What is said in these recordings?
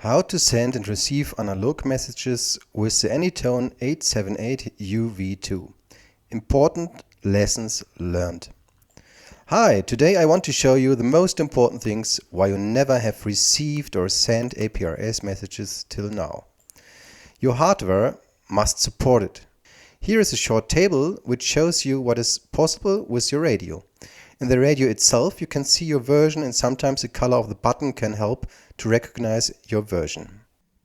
How to send and receive analog messages with the Anytone 878 UV2. Important lessons learned. Hi, today I want to show you the most important things why you never have received or sent APRS messages till now. Your hardware must support it. Here is a short table which shows you what is possible with your radio. In the radio itself you can see your version, and sometimes the color of the button can help to recognize your version.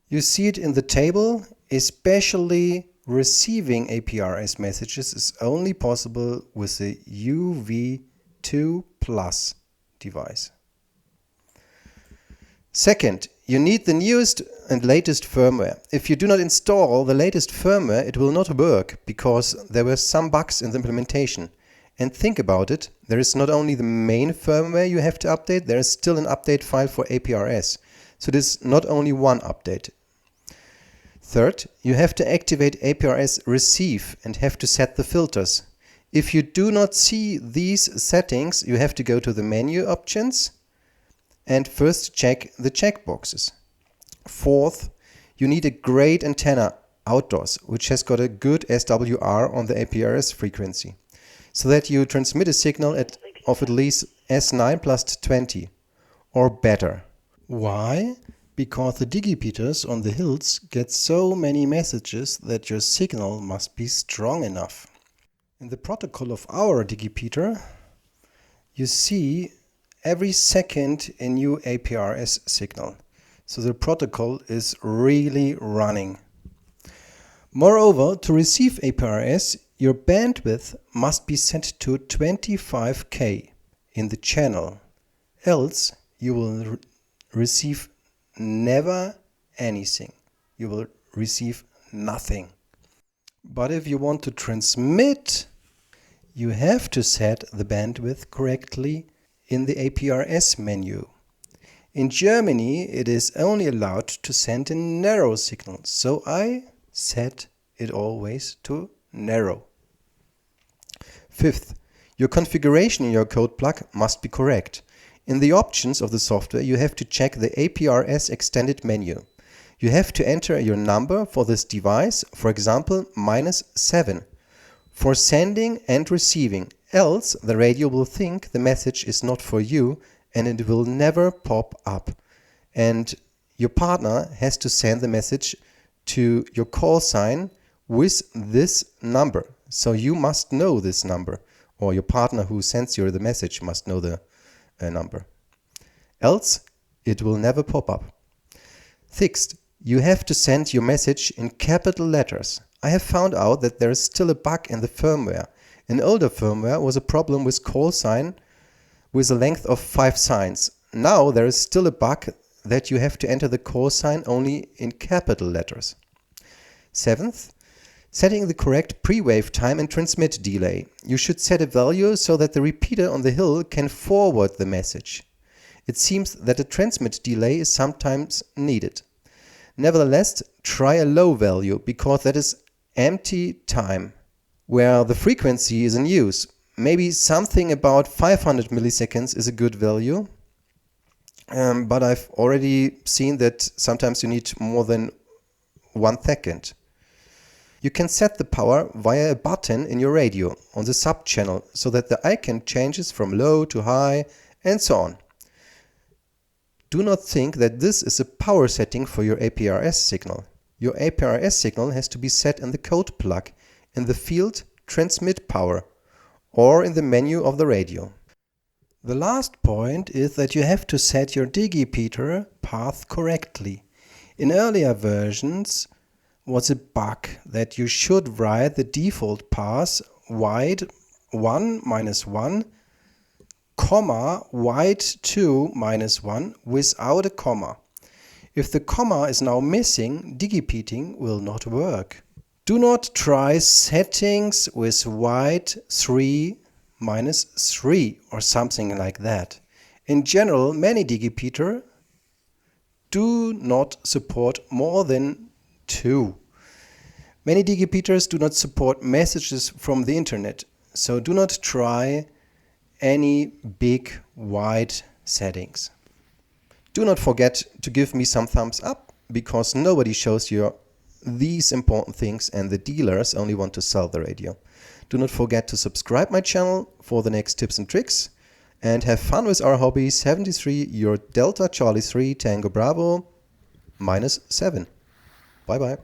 You see it in the table, especially receiving APRS messages is only possible with the UV2 Plus device. Second, you need the newest and latest firmware. If you do not install the latest firmware, it will not work because there were some bugs in the implementation. And think about it, there is not only the main firmware you have to update, there is still an update file for APRS. So it is not only one update. Third, you have to activate APRS receive and have to set the filters. If you do not see these settings, you have to go to the menu options and first check the checkboxes. Fourth, you need a great antenna outdoors, which has got a good SWR on the APRS frequency, so that you transmit a signal of at least S9 plus 20 or better. Why? Because the Digipeaters on the hills get so many messages that your signal must be strong enough. In the protocol of our Digipeater, you see every second a new APRS signal. So the protocol is really running. Moreover, to receive APRS, your bandwidth must be set to 25K in the channel, else you will receive never anything. You will receive nothing. But if you want to transmit, you have to set the bandwidth correctly in the APRS menu. In Germany, it is only allowed to send a narrow signal, so I set it always to narrow. Fifth, your configuration in your code plug must be correct. In the options of the software, you have to check the APRS extended menu. You have to enter your number for this device, for example, -7, for sending and receiving, else the radio will think the message is not for you and it will never pop up. And your partner has to send the message to your call sign with this number. So you must know this number, or your partner who sends you the message must know the number. Else it will never pop up. Sixth, you have to send your message in capital letters. I have found out that there is still a bug in the firmware. In older firmware was a problem with call sign with a length of 5 signs. Now there is still a bug that you have to enter the call sign only in capital letters. Seventh, setting the correct pre-wave time and transmit delay. You should set a value so that the repeater on the hill can forward the message. It seems that a transmit delay is sometimes needed. Nevertheless, try a low value because that is empty time, where the frequency is in use. Maybe something about 500 milliseconds is a good value, but I've already seen that sometimes you need more than 1 second. You can set the power via a button in your radio on the sub-channel so that the icon changes from low to high and so on. Do not think that this is a power setting for your APRS signal. Your APRS signal has to be set in the code plug in the field transmit power or in the menu of the radio. The last point is that you have to set your Digipeater path correctly. In earlier versions was a bug that you should write the default path wide 1 -1, comma wide 2 -1 without a comma. If the comma is now missing, digipeating will not work. Do not try settings with wide 3 -3 or something like that. In general, many Digipeater do not support more than 2. Many Digipeaters do not support messages from the internet, so do not try any big wide settings. Do not forget to give me some thumbs up, because nobody shows you these important things and the dealers only want to sell the radio. Do not forget to subscribe my channel for the next tips and tricks, and have fun with our hobby. 73, your Delta Charlie 3 Tango Bravo -7. Bye bye.